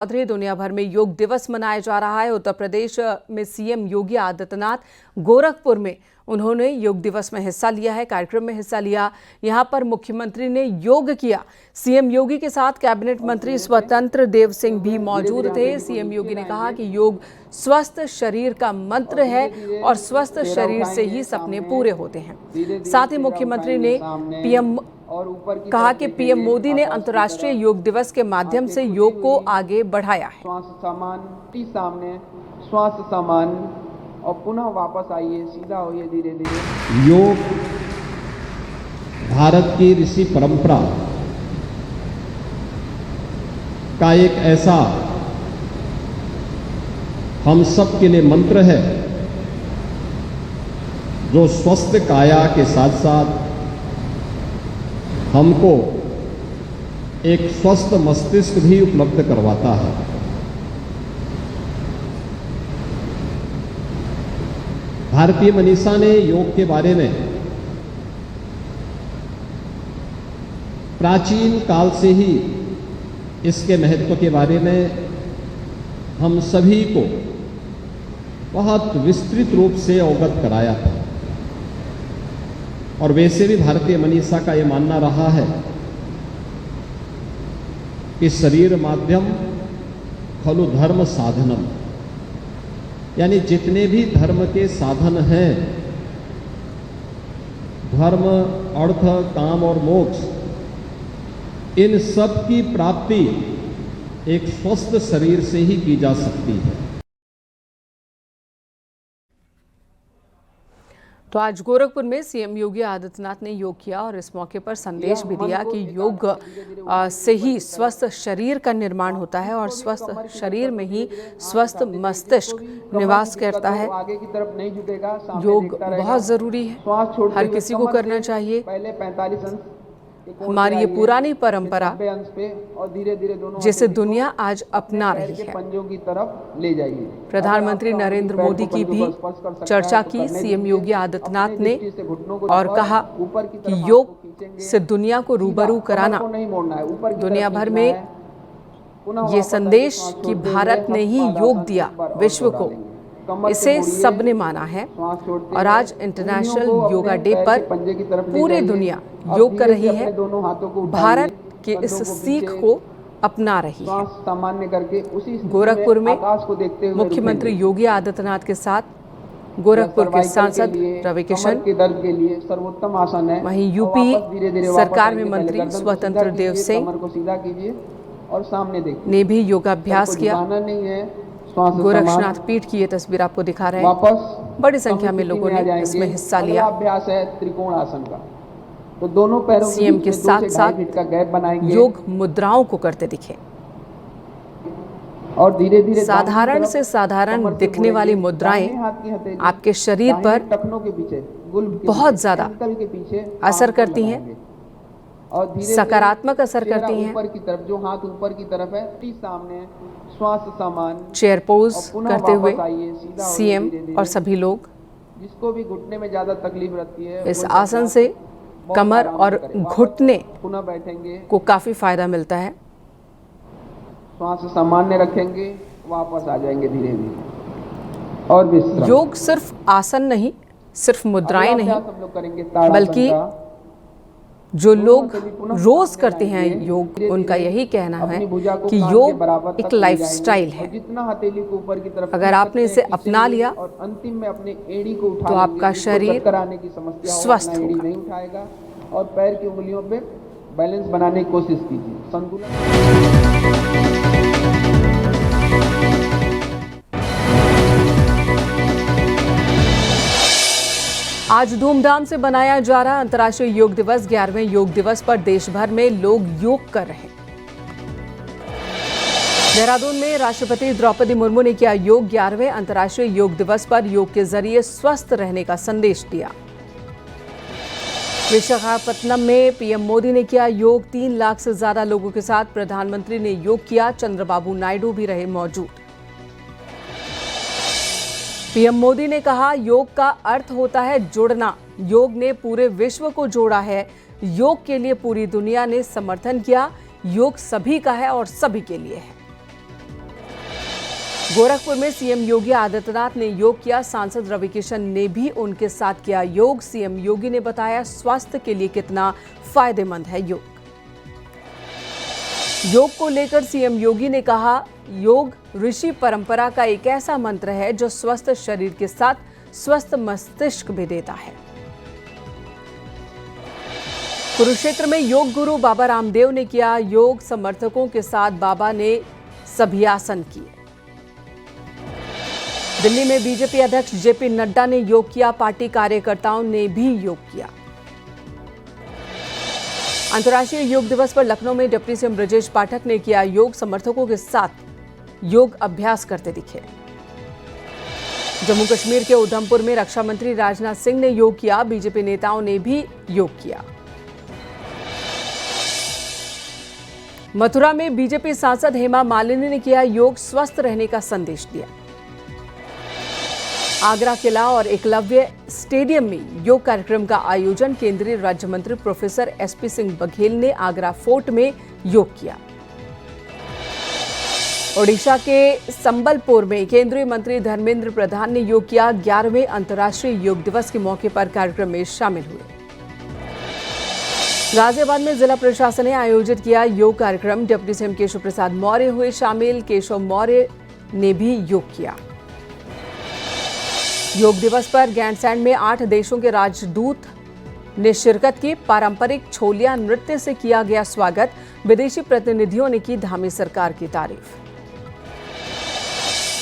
चौधरी दुनिया भर में योग दिवस मनाया जा रहा है। उत्तर प्रदेश में सीएम योगी आदित्यनाथ गोरखपुर में उन्होंने योग दिवस में हिस्सा लिया है, कार्यक्रम में हिस्सा लिया। यहां पर मुख्यमंत्री ने योग किया। सीएम योगी के साथ कैबिनेट मंत्री स्वतंत्र देव सिंह भी मौजूद थे। सीएम योगी ने कहा कि योग स्वस्थ शरीर का मंत्र है और स्वस्थ शरीर से ही सपने पूरे होते हैं। साथ ही मुख्यमंत्री ने कहा कि पीएम मोदी ने अंतर्राष्ट्रीय योग दिवस के माध्यम से योग को आगे बढ़ाया है। स्वास्थ्य सामान और पुनः वापस आइए, सीधा होइए धीरे धीरे। योग भारत की ऋषि परंपरा का एक ऐसा हम सब के लिए मंत्र है जो स्वस्थ काया के साथ साथ हमको एक स्वस्थ मस्तिष्क भी उपलब्ध करवाता है। भारतीय मनीषा ने योग के बारे में प्राचीन काल से ही इसके महत्व के बारे में हम सभी को बहुत विस्तृत रूप से अवगत कराया था। और वैसे भी भारतीय मनीषा का ये मानना रहा है कि शरीर माध्यम खलु धर्म साधनम, यानी जितने भी धर्म के साधन हैं, धर्म, अर्थ, काम और मोक्ष, इन सब की प्राप्ति एक स्वस्थ शरीर से ही की जा सकती है। तो आज गोरखपुर में सीएम योगी आदित्यनाथ ने योग किया और इस मौके पर संदेश भी दिया कि योग से ही स्वस्थ शरीर का निर्माण होता है और स्वस्थ शरीर में ही स्वस्थ मस्तिष्क निवास करता है। योग बहुत जरूरी है, हर किसी को करना चाहिए। हमारी ये पुरानी परंपरा जिसे दुनिया आज अपना रही है। प्रधानमंत्री नरेंद्र मोदी की भी चर्चा की सीएम योगी आदित्यनाथ ने और कहा कि योग से दुनिया को रूबरू कराना, दुनिया भर में ये संदेश कि भारत ने ही योग दिया विश्व को, इसे सबने माना है। और आज इंटरनेशनल योगा डे पर पूरी दुनिया योग कर रही है, भारत के इस सीख को अपना रही है। गोरखपुर में मुख्यमंत्री योगी आदित्यनाथ के साथ गोरखपुर के सांसद रवि किशन, वहीं यूपी सरकार में मंत्री स्वतंत्र देव सिंह ने भी योगाभ्यास किया। गोरक्षनाथ पीठ की ये तस्वीर आपको दिखा रहे हैं। बड़ी संख्या में लोगों ने इसमें हिस्सा लिया। अभ्यास है त्रिकोण आसन का, तो दोनों पैरों सीएम के साथ साथ योग मुद्राओं को करते दिखे और धीरे धीरे साधारण से साधारण दिखने वाली मुद्राएं आपके शरीर पर बहुत ज्यादा असर करती हैं, सकारात्मक असर करती हैं। ऊपर की तरफ, जो हाथ ऊपर की तरफ है, सामने स्वास्थ्य सामान, चेयर पोज करते हुए सीएम और सभी लोग, जिसको भी घुटने में ज्यादा तकलीफ रहती है, इस आसन से कमर और घुटने पुनः बैठेंगे को काफी फायदा मिलता है। श्वास सामान्य रखेंगे, वापस आ जाएंगे धीरे धीरे। और विश्राम। योग सिर्फ आसन नहीं, सिर्फ मुद्राएं नहीं, बल्कि जो लोग रोज करते हैं योग, उनका यही कहना है कि योग एक लाइफस्टाइल है। अगर आपने इसे अपना लिया और अंतिम में अपने एड़ी को तो आपका शरीर स्वस्थ होगा। और पैर की उंगलियों पे बैलेंस बनाने की कोशिश कीजिए, संतुलन। आज धूमधाम से मनाया जा रहा अंतर्राष्ट्रीय योग दिवस। 11वें योग दिवस पर देश भर में लोग योग कर रहे हैं। देहरादून में राष्ट्रपति द्रौपदी मुर्मू ने किया योग। 11वें अंतर्राष्ट्रीय योग दिवस पर योग के जरिए स्वस्थ रहने का संदेश दिया। विशाखापत्तनम में पीएम मोदी ने किया योग। 3 लाख से ज्यादा लोगों के साथ प्रधानमंत्री ने योग किया। चंद्रबाबू नायडू भी रहे मौजूद। पीएम मोदी ने कहा योग का अर्थ होता है जुड़ना। योग ने पूरे विश्व को जोड़ा है। योग के लिए पूरी दुनिया ने समर्थन किया। योग सभी का है और सभी के लिए है। गोरखपुर में सीएम योगी आदित्यनाथ ने योग किया। सांसद रविकिशन ने भी उनके साथ किया योग। सीएम योगी ने बताया स्वास्थ्य के लिए कितना फायदेमंद है योग। योग को लेकर सीएम योगी ने कहा, योग ऋषि परंपरा का एक ऐसा मंत्र है जो स्वस्थ शरीर के साथ स्वस्थ मस्तिष्क भी देता है। कुरुक्षेत्र में योग गुरु बाबा रामदेव ने किया योग। समर्थकों के साथ बाबा ने सभी आसन किए। दिल्ली में बीजेपी अध्यक्ष जेपी नड्डा ने योग किया। पार्टी कार्यकर्ताओं ने भी योग किया। अंतर्राष्ट्रीय योग दिवस पर लखनऊ में डिप्टी सीएम ब्रजेश पाठक ने किया योग। समर्थकों के साथ योग अभ्यास करते दिखे। जम्मू कश्मीर के उधमपुर में रक्षा मंत्री राजनाथ सिंह ने योग किया। बीजेपी नेताओं ने भी योग किया। मथुरा में बीजेपी सांसद हेमा मालिनी ने किया योग। स्वस्थ रहने का संदेश दिया। आगरा किला और एकलव्य स्टेडियम में योग कार्यक्रम का आयोजन केंद्रीय राज्य मंत्री प्रोफेसर एसपी सिंह बघेल ने आगरा फोर्ट में योग किया। ओडिशा के संबलपुर में केंद्रीय मंत्री धर्मेंद्र प्रधान ने योग किया। 11वें अंतर्राष्ट्रीय योग दिवस के मौके पर कार्यक्रम में शामिल हुए। गाजियाबाद में जिला प्रशासन ने आयोजित किया योग कार्यक्रम। डिप्टी सीएम केशव प्रसाद मौर्य हुए शामिल। केशव मौर्य ने भी योग किया। योग दिवस पर ग्रैंडस्टैंड में 8 देशों के राजदूत ने शिरकत की। पारंपरिक छोलिया नृत्य से किया गया स्वागत। विदेशी प्रतिनिधियों ने की धामी सरकार की तारीफ।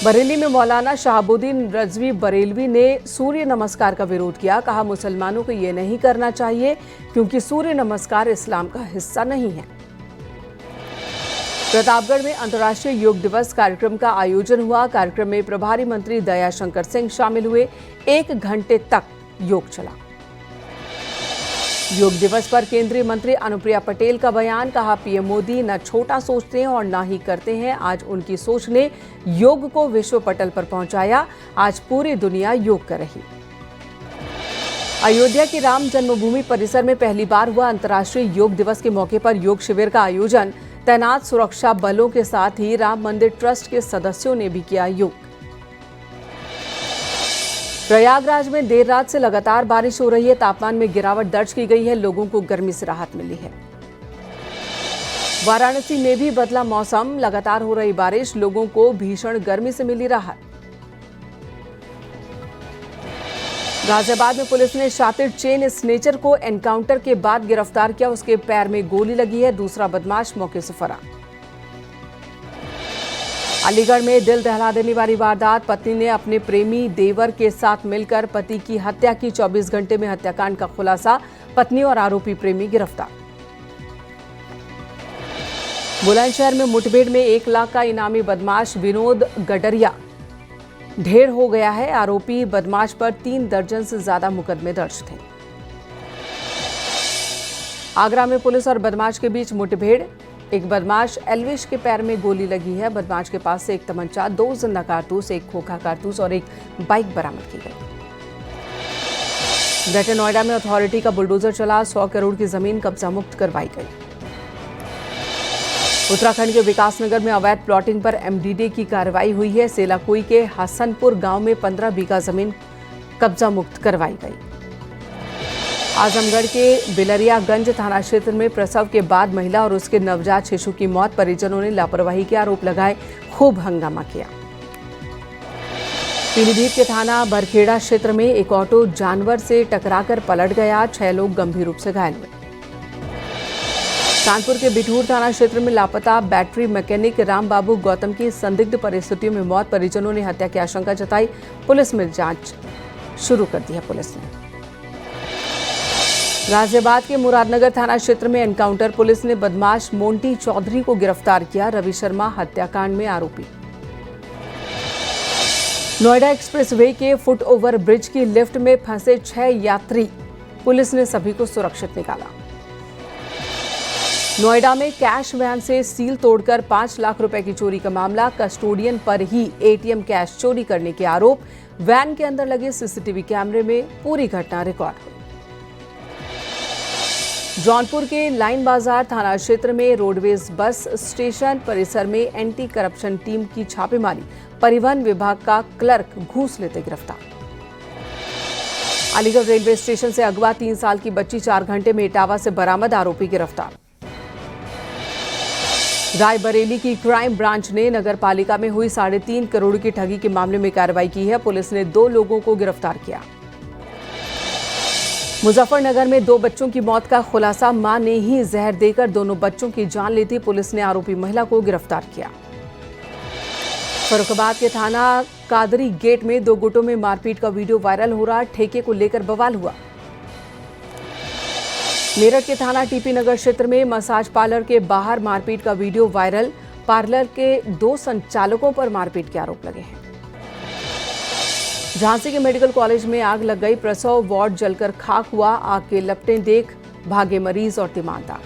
बरेली में मौलाना शहाबुद्दीन रजवी बरेलवी ने सूर्य नमस्कार का विरोध किया। कहा, मुसलमानों को ये नहीं करना चाहिए क्योंकि सूर्य नमस्कार इस्लाम का हिस्सा नहीं है। प्रतापगढ़ में अंतर्राष्ट्रीय योग दिवस कार्यक्रम का आयोजन हुआ। कार्यक्रम में प्रभारी मंत्री दयाशंकर सिंह शामिल हुए। 1 घंटे तक योग चला। योग दिवस पर केंद्रीय मंत्री अनुप्रिया पटेल का बयान। कहा, पीएम मोदी न छोटा सोचते हैं और न ही करते हैं। आज उनकी सोच ने योग को विश्व पटल पर पहुंचाया। आज पूरी दुनिया योग कर रही। अयोध्या के राम जन्मभूमि परिसर में पहली बार हुआ अंतर्राष्ट्रीय योग दिवस के मौके पर योग शिविर का आयोजन। तैनात सुरक्षा बलों के साथ ही राम मंदिर ट्रस्ट के सदस्यों ने भी किया योग। प्रयागराज में देर रात से लगातार बारिश हो रही है। तापमान में गिरावट दर्ज की गई है। लोगों को गर्मी से राहत मिली है। वाराणसी में भी बदला मौसम। लगातार हो रही बारिश, लोगों को भीषण गर्मी से मिली राहत। गाजियाबाद में पुलिस ने शातिर चेन स्नेचर को एनकाउंटर के बाद गिरफ्तार किया। उसके पैर में गोली लगी है। दूसरा बदमाश मौके से फरार। अलीगढ़ में दिल दहला देने वाली वारदात। पत्नी ने अपने प्रेमी देवर के साथ मिलकर पति की हत्या की। 24 घंटे में हत्याकांड का खुलासा। पत्नी और आरोपी प्रेमी गिरफ्तार। बुलंदशहर में मुठभेड़ में 1 लाख का इनामी बदमाश विनोद गडरिया ढेर हो गया है। आरोपी बदमाश पर 3 दर्जन से ज्यादा मुकदमे दर्ज थे। आगरा में पुलिस और बदमाश के बीच मुठभेड़। एक बदमाश एल्विश के पैर में गोली लगी है। बदमाश के पास से 1 तमंचा, 2 जिंदा कारतूस, 1 खोखा कारतूस और 1 बाइक बरामद की गई। ग्रेटर नोएडा में अथॉरिटी का बुलडोजर चला। 100 करोड़ की जमीन कब्जा मुक्त करवाई गई। उत्तराखंड के विकासनगर में अवैध प्लॉटिंग पर एमडीडी की कार्रवाई हुई है। सेलाकुई के हसनपुर गांव में 15 बीघा जमीन कब्जा मुक्त करवाई गई। आजमगढ़ के बिलरियागंज थाना क्षेत्र में प्रसव के बाद महिला और उसके नवजात शिशु की मौत। परिजनों ने लापरवाही के आरोप लगाए। खूब हंगामा किया। पीलीभीत के थाना बरखेड़ा क्षेत्र में एक ऑटो जानवर से टकराकर पलट गया। 6 लोग गंभीर रूप से घायल हुए। कानपुर के बिठूर थाना क्षेत्र में लापता बैटरी मैकेनिक रामबाबू गौतम की संदिग्ध परिस्थितियों में मौत। परिजनों ने हत्या की आशंका जताई। पुलिस में जांच शुरू कर दी है। पुलिस ने गाजियाबाद के मुरादनगर थाना क्षेत्र में एनकाउंटर। पुलिस ने बदमाश मोंटी चौधरी को गिरफ्तार किया। रवि शर्मा हत्याकांड में आरोपी। नोएडा एक्सप्रेसवे के फुटओवर ब्रिज की लिफ्ट में फंसे 6 यात्री। पुलिस ने सभी को सुरक्षित निकाला। नोएडा में कैश वैन से सील तोड़कर 5 लाख रुपए की चोरी का मामला। कस्टोडियन पर ही एटीएम कैश चोरी करने के आरोप। वैन के अंदर लगे सीसीटीवी कैमरे में पूरी घटना रिकॉर्ड हुई। जौनपुर के लाइन बाजार थाना क्षेत्र में रोडवेज बस स्टेशन परिसर में एंटी करप्शन टीम की छापेमारी, परिवहन विभाग का क्लर्क घूस लेते गिरफ्तार। अलीगढ़ रेलवे स्टेशन से अगवा 3 साल की बच्ची 4 घंटे में इटावा से बरामद, आरोपी गिरफ्तार। रायबरेली की क्राइम ब्रांच ने नगर पालिका में हुई 3.5 करोड़ की ठगी के मामले में कार्रवाई की है। पुलिस ने 2 लोगों को गिरफ्तार किया। मुजफ्फरनगर में 2 बच्चों की मौत का खुलासा, मां ने ही जहर देकर दोनों बच्चों की जान ली थी। पुलिस ने आरोपी महिला को गिरफ्तार किया। फर्रुखाबाद के थाना कादरी गेट में 2 गुटों में मारपीट का वीडियो वायरल हो रहा, ठेके को लेकर बवाल हुआ। मेरठ के थाना टीपी नगर क्षेत्र में मसाज पार्लर के बाहर मारपीट का वीडियो वायरल, पार्लर के 2 संचालकों पर मारपीट के आरोप लगे हैं। झांसी के मेडिकल कॉलेज में आग लग गई, प्रसव वार्ड जलकर खाक हुआ, आग के लपटें देख भागे मरीज और तीमारदार।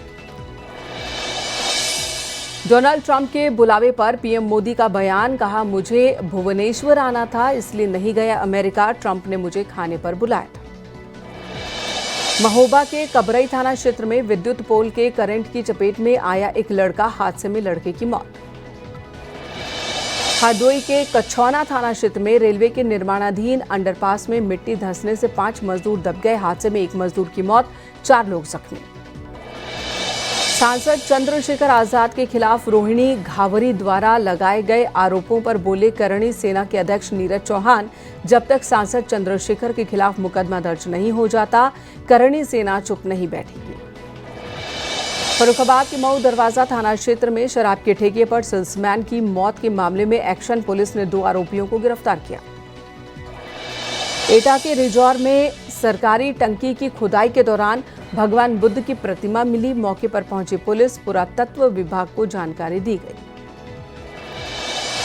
डोनाल्ड ट्रंप के बुलावे पर पीएम मोदी का बयान, कहा मुझे भुवनेश्वर आना था इसलिए नहीं गया अमेरिका, ट्रंप ने मुझे खाने पर बुलाया था। महोबा के कबरई थाना क्षेत्र में विद्युत पोल के करंट की चपेट में आया एक लड़का, हादसे में लड़के की मौत। हरदोई के कछौना थाना क्षेत्र में रेलवे के निर्माणाधीन अंडरपास में मिट्टी धंसने से 5 मजदूर दब गए, हादसे में 1 मजदूर की मौत, 4 लोग जख्मी। सांसद चंद्रशेखर आजाद के खिलाफ रोहिणी घावरी द्वारा लगाए गए आरोपों पर बोले करणी सेना के अध्यक्ष नीरज चौहान, जब तक सांसद चंद्रशेखर के खिलाफ मुकदमा दर्ज नहीं हो जाता, करणी सेना चुप नहीं बैठेगी। फर्रुखाबाद के मऊ दरवाजा थाना क्षेत्र में शराब के ठेके पर सेल्समैन की मौत के मामले में एक्शन पुलिस ने 2 आरोपियों को गिरफ्तार किया। एटा के रिजौर में सरकारी टंकी की खुदाई के दौरान भगवान बुद्ध की प्रतिमा मिली, मौके पर पहुंची पुलिस, पुरातत्व विभाग को जानकारी दी गई।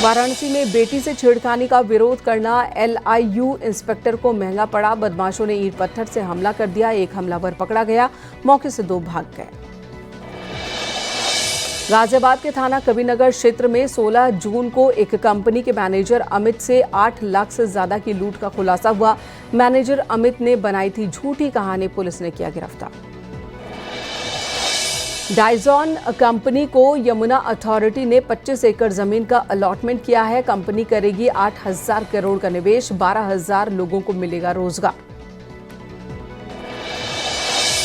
वाराणसी में बेटी से छेड़खानी का विरोध करना LIU इंस्पेक्टर को महंगा पड़ा, बदमाशों ने ईंट पत्थर से हमला कर दिया, एक हमलावर पकड़ा गया, मौके से 2 भाग गए। गाजियाबाद के थाना कबीरनगर क्षेत्र में 16 जून को एक कंपनी के मैनेजर अमित से 8 लाख से ज्यादा की लूट का खुलासा हुआ। मैनेजर अमित ने बनाई थी झूठी कहानी, पुलिस ने किया गिरफ्तार। डाइजॉन कंपनी को यमुना अथॉरिटी ने 25 एकड़ जमीन का अलॉटमेंट किया है। कंपनी करेगी 8,000 करोड़ का निवेश, 12,000 लोगों को मिलेगा रोजगार।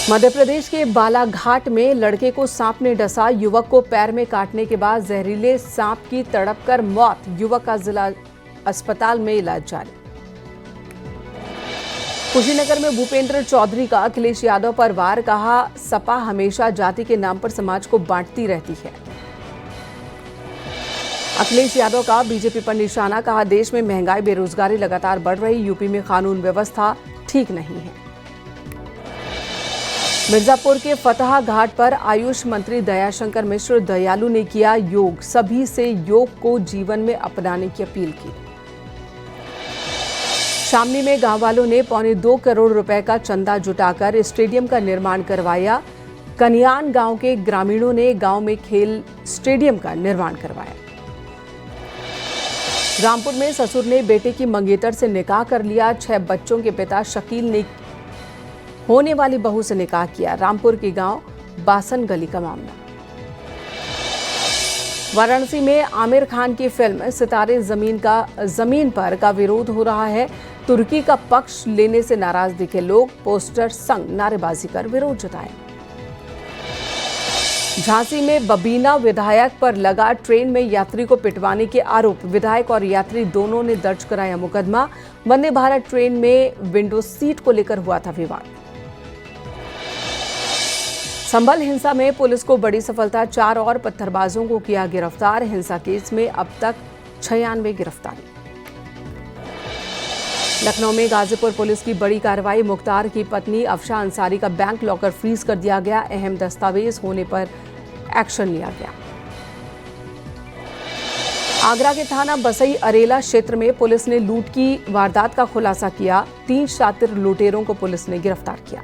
मध्य प्रदेश के बालाघाट में लड़के को सांप ने डसा, युवक को पैर में काटने के बाद जहरीले सांप की तड़पकर मौत, युवक का जिला अस्पताल में इलाज जारी। कुशीनगर में भूपेंद्र चौधरी का अखिलेश यादव पर वार, कहा सपा हमेशा जाति के नाम पर समाज को बांटती रहती है। अखिलेश यादव का बीजेपी पर निशाना, कहा देश में महंगाई बेरोजगारी लगातार बढ़ रही, यूपी में कानून व्यवस्था ठीक नहीं है। मिर्जापुर के फतह घाट पर आयुष मंत्री दयाशंकर मिश्र दयालु ने किया योग, सभी से योग को जीवन में अपनाने की अपील की। शामली में गांव वालों ने 2.25 करोड़ रुपए का चंदा जुटाकर स्टेडियम का निर्माण करवाया। कनियान गांव के ग्रामीणों ने गांव में खेल स्टेडियम का निर्माण करवाया। रामपुर में ससुर ने बेटे की मंगेतर से निकाह कर लिया। 6 बच्चों के पिता शकील ने होने वाली बहू से निकाह किया। रामपुर के गांव बासन गली का मामला। वाराणसी में आमिर खान की फिल्म सितारे जमीन पर का विरोध हो रहा है। तुर्की का पक्ष लेने से नाराज दिखे लोग, पोस्टर संग नारेबाजी कर विरोध जताया। झांसी में बबीना विधायक पर लगा ट्रेन में यात्री को पिटवाने के आरोप, विधायक और यात्री दोनों ने दर्ज कराया मुकदमा। वंदे भारत ट्रेन में विंडो सीट को लेकर हुआ था विवाद। संभल हिंसा में पुलिस को बड़ी सफलता, 4 और पत्थरबाजों को किया गिरफ्तार। हिंसा केस में अब तक 96 गिरफ्तारी। लखनऊ में गाजीपुर पुलिस की बड़ी कार्रवाई, मुख्तार की पत्नी अफशा अंसारी का बैंक लॉकर फ्रीज कर दिया गया। अहम दस्तावेज होने पर एक्शन लिया गया। आगरा के थाना बसई अरेला क्षेत्र में पुलिस ने लूट की वारदात का खुलासा किया। 3 शातिर लुटेरों को पुलिस ने गिरफ्तार किया।